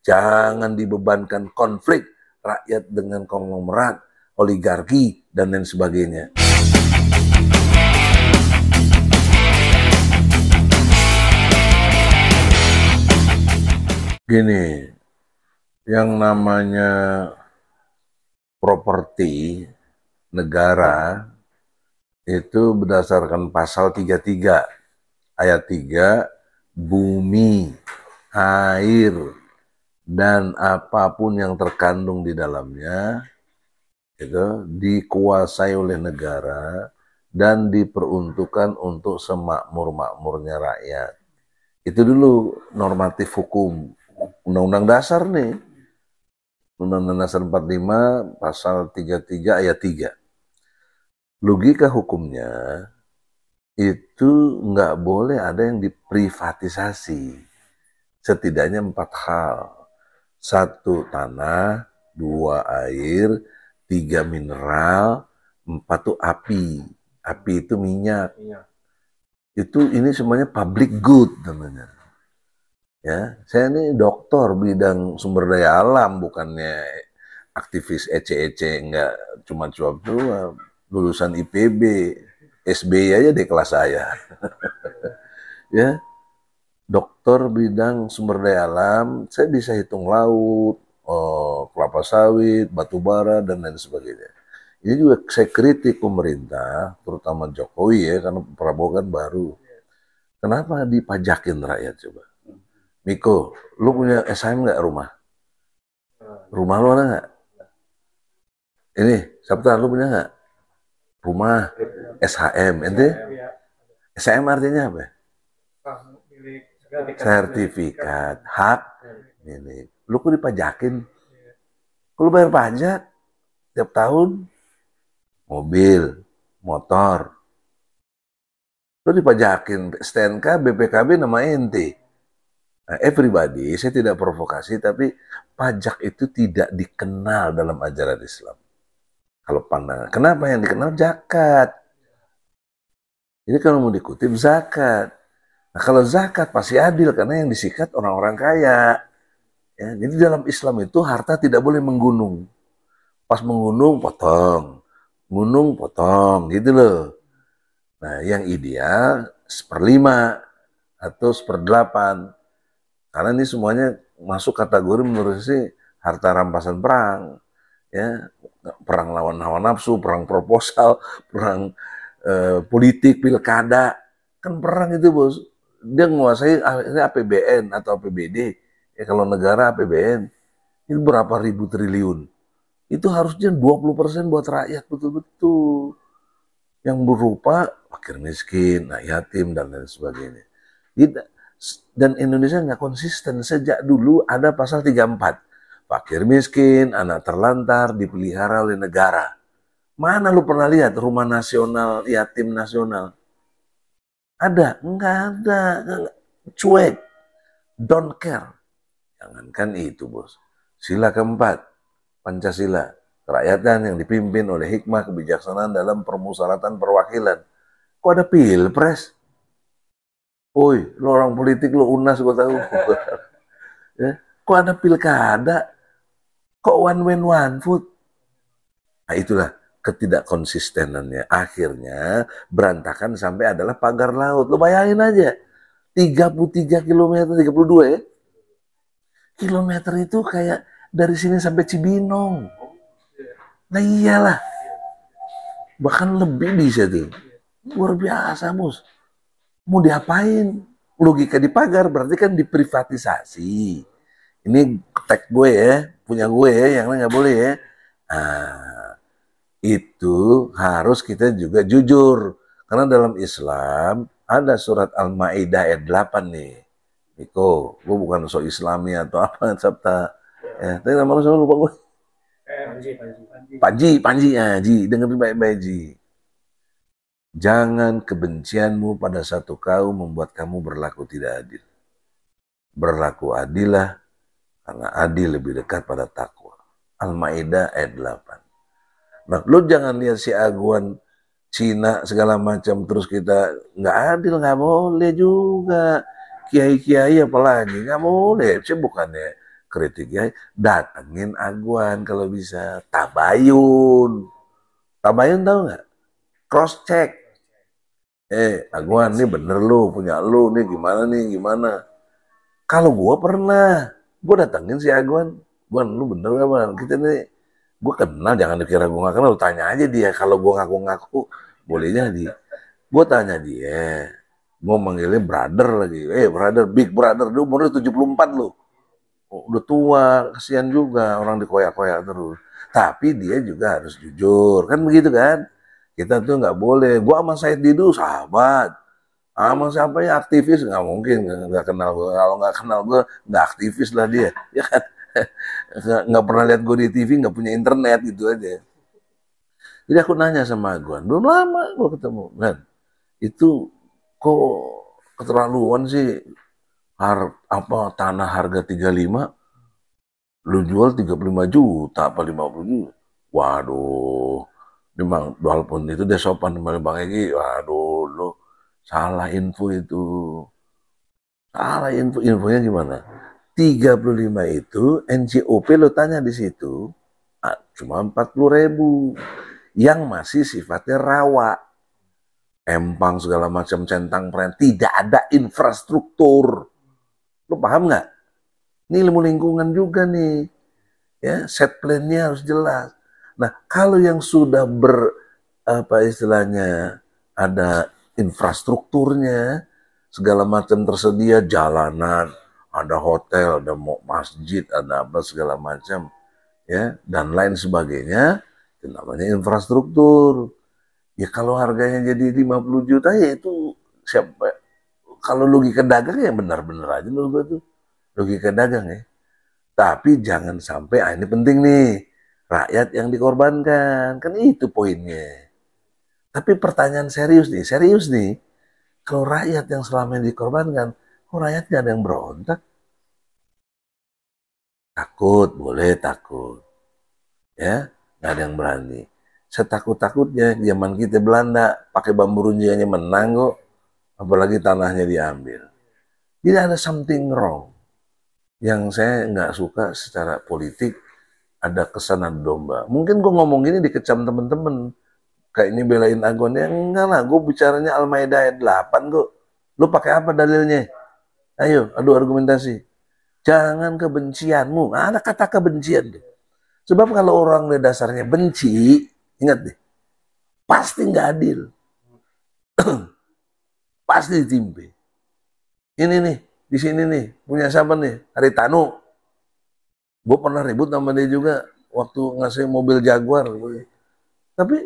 Jangan dibebankan konflik rakyat dengan konglomerat, oligarki, dan lain sebagainya. Gini, yang namanya properti negara itu berdasarkan pasal 33 ayat 3, bumi, air, dan apapun yang terkandung di dalamnya itu dikuasai oleh negara dan diperuntukkan untuk semakmur-makmurnya rakyat. Itu dulu normatif hukum Undang-Undang Dasar nih. Undang-Undang Dasar 45 pasal 33 ayat 3. Logika hukumnya itu nggak boleh ada yang diprivatisasi. Setidaknya 4 hal. 1 tanah, 2 air, 3 mineral, 4 tuh api. Api itu minyak. Itu ini semuanya public good namanya. Ya, saya ini doktor bidang sumber daya alam, bukannya aktivis ece-ece, enggak cuma cuap-cuap. Lulusan IPB, SBY aja di kelas saya. Ya, dokter bidang sumber daya alam, saya bisa hitung laut, kelapa sawit, batu bara, dan lain sebagainya. Ini juga saya kritik pemerintah, terutama Jokowi ya, karena Prabowo kan baru. Kenapa dipajakin rakyat coba? Miko, lu punya SHM nggak rumah? Rumah lu ada nggak? Ini, Sabta, lu punya nggak? Rumah, SHM, ente? SHM artinya apa? Sertifikat, hak milik. Lu kok dipajakin? Lu bayar pajak tiap tahun, mobil, motor. Lu dipajakin STNK, BPKB nama ente. Nah, everybody, saya tidak provokasi, tapi pajak itu tidak dikenal dalam ajaran Islam. Kalau pandangan, kenapa yang dikenal zakat? Jadi kalau mau dikutip zakat. Nah kalau zakat pasti adil karena yang disikat orang-orang kaya. Ya, jadi dalam Islam itu harta tidak boleh menggunung. Pas menggunung potong, gunung potong, gitu loh. Nah yang ideal 1/5 atau 1/8. Karena ini semuanya masuk kategori menurut saya harta rampasan perang. Ya, perang lawan hawa nafsu, perang proposal, perang politik, pilkada. Kan perang itu bos. Dia menguasai APBN atau APBD. Ya kalau negara APBN, itu berapa ribu triliun. Itu harusnya 20% buat rakyat betul-betul. Yang berupa fakir miskin, anak yatim, dan lain sebagainya. Dan Indonesia nggak konsisten. Sejak dulu ada pasal 34. Fakir miskin, anak terlantar, dipelihara oleh negara. Mana lu pernah lihat rumah nasional, yatim nasional? Ada? Enggak ada. Cuek. Don't care. Jangankan itu, bos. Sila keempat, Pancasila. Kerakyatan yang dipimpin oleh hikmah kebijaksanaan dalam permusyawaratan perwakilan. Kok ada pilpres? Woi, lo orang politik, lo UNAS, gue tahu. Ya. Kok ada pilkada? Kok one man one vote? Nah itulah ketidakkonsistenannya. Akhirnya berantakan sampai adalah pagar laut. Lo bayangin aja. 33 km, 32 ya. Kilometer itu kayak dari sini sampai Cibinong. Nah iyalah. Bahkan lebih bisa tuh. Luar biasa, bos. Mau diapain? Logika di pagar berarti kan diprivatisasi. Ini tag gue ya, punya gue ya, yang lain nggak boleh ya. Nah, itu harus kita juga jujur. Karena dalam Islam ada surat Al-Ma'idah ayat 8 nih. Niko, gue bukan sok Islami atau apa, Sabta. Ya, tapi nama lu lupa gue. Panji, Ji, dengerin baik-baik, Ji. Jangan kebencianmu pada satu kaum membuat kamu berlaku tidak adil. Berlaku adillah, karena adil lebih dekat pada takwa. Al-Ma'idah ayat 8. Nah, lu jangan lihat si aguan Cina segala macam terus kita nggak adil, nggak boleh juga. Kiai-kiai apalagi nggak boleh. Saya bukannya kritiknya, datengin Agwan kalau bisa. Tabayun. Tabayun tahu nggak? Cross check. Agwan nih bener lu, punya lu nih gimana. Kalau gue pernah, gue datengin si Agwan. Gwan, lu bener gak bang? Kita nih, gue kenal, jangan dikira gue gak kenal, lu tanya aja dia. Kalau gue ngaku-ngaku, boleh jadi. Gue tanya dia, gue manggilnya brother lagi. Brother, big brother, dia umurnya 74 lu. Udah tua, kesian juga orang dikoyak-koyak terus. Tapi dia juga harus jujur, kan begitu kan? Kita tuh nggak boleh. Gue sama Said Didu sahabat. Sama siapa ya aktivis nggak mungkin, nggak kenal gue. Kalau nggak kenal gue nggak aktivis lah dia, ya kan? Nggak pernah lihat gue di TV, nggak punya internet gitu aja. Jadi aku nanya sama gue, belum lama gue ketemu, kan? Itu kok keterlaluan sih, tanah harga 35 lu jual 35 juta apa 50 juta. Waduh, memang walaupun itu dia sopan sama Bang Egi, waduh lu salah info itu. Salah infonya gimana? 35 itu NCOP lo tanya di situ cuma 40.000 yang masih sifatnya rawa. Empang segala macam centang peran, tidak ada infrastruktur. Lo paham nggak? Ini ilmu lingkungan juga nih, ya set plan-nya harus jelas. Nah kalau yang sudah istilahnya ada infrastrukturnya, segala macam tersedia, jalanan, ada hotel, ada masjid, ada apa segala macam, ya dan lain sebagainya, itu namanya infrastruktur. Ya kalau harganya jadi 50 juta ya itu siapa? Kalau logika dagang ya benar-benar aja loh gue tuh. Logika dagang ya. Tapi jangan sampai, ini penting nih, rakyat yang dikorbankan. Kan itu poinnya. Tapi pertanyaan serius nih. Kalau rakyat yang selama ini dikorbankan, kok rakyat gak ada yang berontak? Takut, boleh takut. Ya, gak ada yang berani. Setakut-takutnya zaman kita Belanda, pakai bambu runcingnya menang kok. Apalagi tanahnya diambil. Tidak ada something wrong. Yang saya nggak suka secara politik, ada kesan adu domba. Mungkin gue ngomong gini dikecam temen-temen. Kayak ini belain Agwan. Ya enggak lah, gue bicaranya Al-Maidah ayat 8 kok. Lu pakai apa dalilnya? Ayo, adu argumentasi. Jangan kebencianmu. Ada kata kebencian deh. Sebab kalau orang dasarnya benci, ingat deh, pasti nggak adil. Pasti ditimpe. Ini nih, di sini nih, punya siapa nih? Haritanu. Gue pernah ribut sama dia juga waktu ngasih mobil Jaguar. Tapi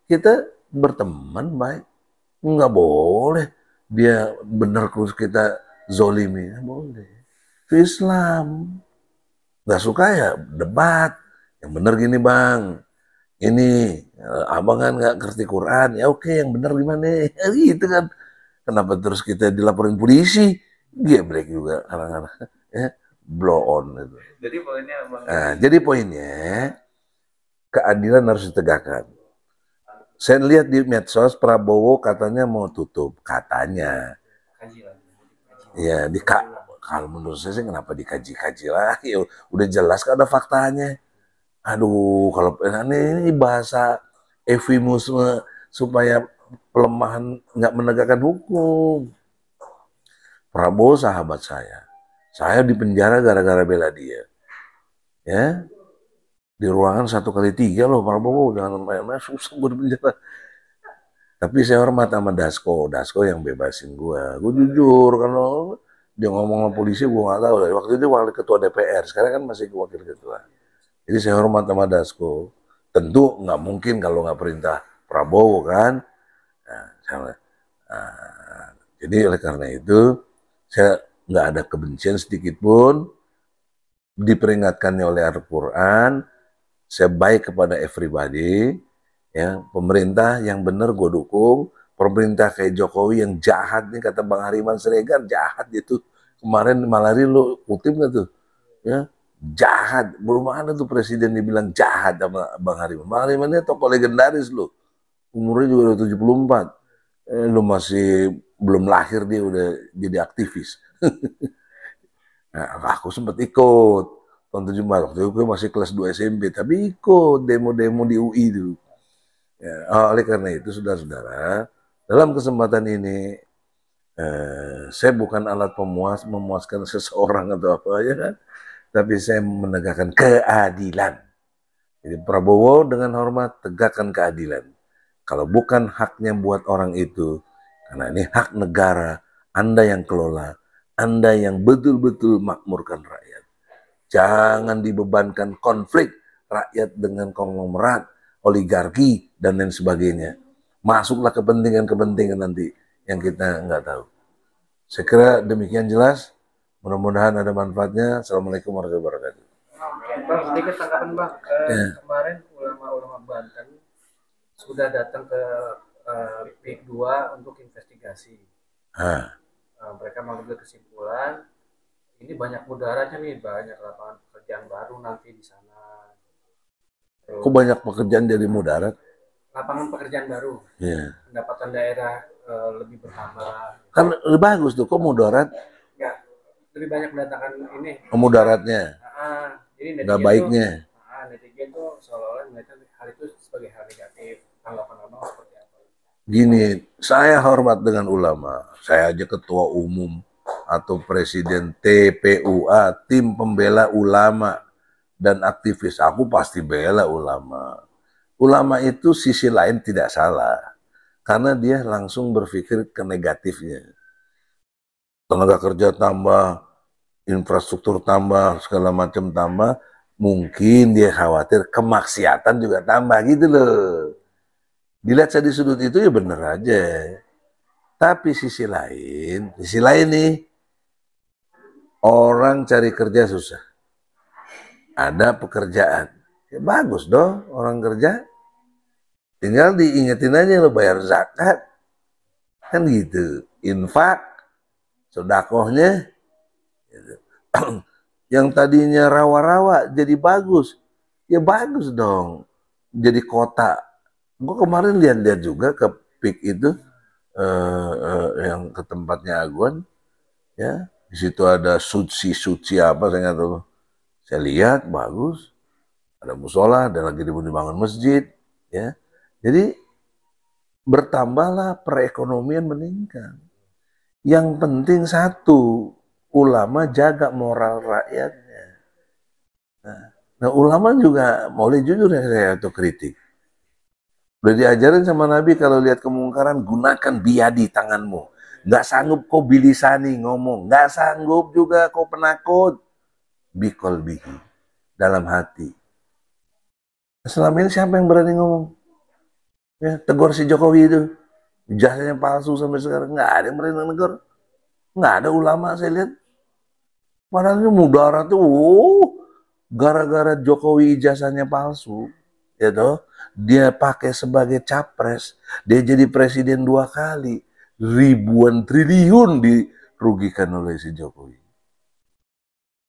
kita berteman baik. Nggak boleh dia benar terus kita zolimi. Nggak boleh. Itu Islam. Nggak suka ya debat. Yang benar gini bang. Ini abang kan nggak ngerti Quran. Ya oke, yang benar gimana? Gitu kan. Kenapa terus kita dilaporin polisi? Geblek juga kadang-kadang. Ya, blow on itu. Jadi poinnya bang. Jadi poinnya keadilan harus ditegakkan. Saya lihat di medsos Prabowo katanya mau tutup, katanya. Ya, kalau menurut saya sih kenapa dikaji-kaji lah? Ya, udah jelas kan ada faktanya. Aduh, kalau ini bahasa eufemisme supaya pelemahan nggak menegakkan hukum. Prabowo sahabat saya. Saya di penjara gara-gara bela dia. Ya, di ruangan 1x3 loh Prabowo, jangan main-main, susah gue di penjara. Tapi saya hormat sama Dasko yang bebasin gue jujur, kalau dia ngomong sama polisi gue nggak tahu. Waktu itu wakil ketua DPR, sekarang kan masih wakil ketua. Jadi saya hormat sama Dasko. Tentu nggak mungkin kalau nggak perintah Prabowo kan. Jadi oleh karena itu saya nggak ada kebencian sedikit pun. Diperingatkannya oleh Al-Quran, saya baik kepada everybody, ya pemerintah yang benar gue dukung, pemerintah kayak Jokowi yang jahat nih kata Bang Hariman Siregar, jahat itu kemarin Malari lu kutip nggak tuh, ya jahat, belum ada tuh presiden dibilang jahat sama Bang Hariman. Bang Hariman ini tokoh legendaris lu, umurnya juga udah 74, lu masih belum lahir dia udah jadi aktivis. Nah, aku sempat ikut tahun 74, waktu itu gue masih kelas 2 SMP, tapi ikut demo-demo di UI dulu. Ya, oleh karena itu, saudara-saudara, dalam kesempatan ini, saya bukan alat memuaskan seseorang atau apa ya kan, tapi saya menegakkan keadilan. Jadi Prabowo dengan hormat tegakkan keadilan. Kalau bukan haknya buat orang itu, karena ini hak negara, Anda yang kelola, Anda yang betul-betul makmurkan rakyat. Jangan dibebankan konflik rakyat dengan konglomerat, oligarki, dan lain sebagainya. Masuklah kepentingan-kepentingan nanti yang kita nggak tahu. Saya kira demikian jelas. Mudah-mudahan ada manfaatnya. Assalamualaikum warahmatullahi wabarakatuh. Bang, sedikit tanggapan Bang. Kemarin ulama-ulama Banten sudah datang ke PIK 2 untuk investigasi. Mereka mengambil kesimpulan ini banyak mudaratnya nih, banyak lapangan pekerjaan baru nanti di sana. Terus, kok banyak pekerjaan jadi mudarat? Lapangan pekerjaan baru. Pendapatan daerah lebih bertambah. Kan lebih bagus tuh, kok mudarat? Ya, lebih banyak mendatangkan ini. Mudaratnya. Jadi nggak baiknya. Netizen tuh seolah-olah melihat hal itu sebagai hal negatif. Tanggapan Abang seperti apa? Gini, saya hormat dengan ulama. Saya aja ketua umum atau presiden TPUA, tim pembela ulama dan aktivis. Aku pasti bela ulama. Ulama itu sisi lain tidak salah, karena dia langsung berpikir ke negatifnya. Tenaga kerja tambah, infrastruktur tambah, segala macam tambah, mungkin dia khawatir kemaksiatan juga tambah gitu loh. Dilihat saya di sudut itu ya bener aja. Tapi sisi lain nih, orang cari kerja susah. Ada pekerjaan. Ya bagus dong orang kerja. Tinggal diingetin aja lo bayar zakat. Kan gitu. Infak, sedekahnya. Gitu. Yang tadinya rawa-rawa jadi bagus. Ya bagus dong. Jadi kota. Gue kemarin lihat-lihat juga ke PIK itu. Yang ke tempatnya Aguan, ya di situ ada suci apa saya nggak tahu. Saya lihat bagus, ada musola, ada lagi dibangun masjid, ya. Jadi bertambahlah perekonomian meningkat. Yang penting satu, ulama jaga moral rakyatnya. Nah ulama juga boleh jujur ya saya atau kritik. Udah diajarin sama Nabi kalau lihat kemungkaran gunakan biadi tanganmu. Nggak sanggup kau bilisani ngomong. Nggak sanggup juga kau penakut. Bikol bihi. Dalam hati. Selama ini siapa yang berani ngomong? Ya, tegur si Jokowi itu. Ijazahnya palsu sampai sekarang. Nggak ada yang berani negur. Nggak ada ulama saya lihat. Padahal ini mudarat tuh. Gara-gara Jokowi ijazahnya palsu. Ya toh, dia pakai sebagai capres, dia jadi presiden 2 kali, ribuan triliun dirugikan oleh si Jokowi.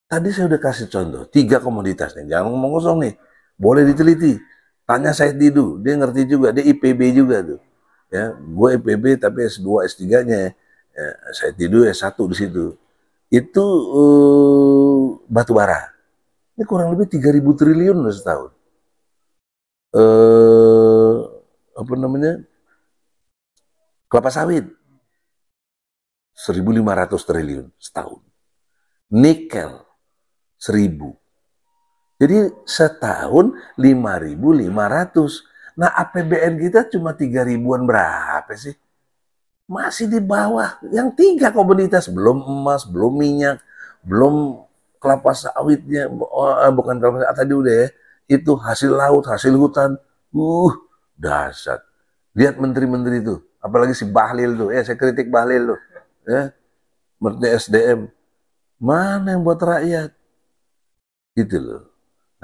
Tadi saya udah kasih contoh 3 komoditas nih, jangan ngomong kosong nih, boleh diteliti. Tanya Said Didu, dia ngerti juga, dia IPB juga tuh. Ya, gue IPB tapi S2, S3-nya, ya, Said Didu S1 di situ. Itu batu bara. Ini kurang lebih 3.000 triliun loh setahun. Apa namanya, kelapa sawit 1.500 triliun setahun, nikel 1.000, jadi setahun 5.500. Nah APBN kita cuma 3.000-an berapa sih, masih di bawah yang 3 komoditas, belum emas, belum minyak, belum kelapa sawitnya, bukan kelapa sawit tadi udah ya, itu hasil laut, hasil hutan, dahsyat. Lihat menteri-menteri itu, apalagi si Bahlil tuh, ya saya kritik Bahlil tuh, ya, Menteri SDM, mana yang buat rakyat, gitu loh.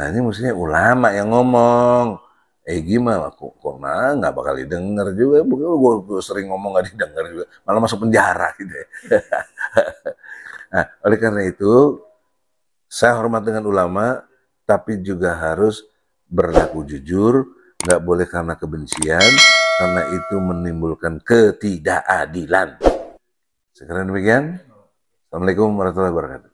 Nah ini mestinya ulama yang ngomong, gimana, kok nggak bakal didengar juga, gue sering ngomong nggak didengar juga, malah masuk penjara gitu ya. Nah oleh karena itu, saya hormat dengan ulama, tapi juga harus berlaku jujur, nggak boleh karena kebencian, karena itu menimbulkan ketidakadilan. Sekarang demikian. Assalamualaikum warahmatullahi wabarakatuh.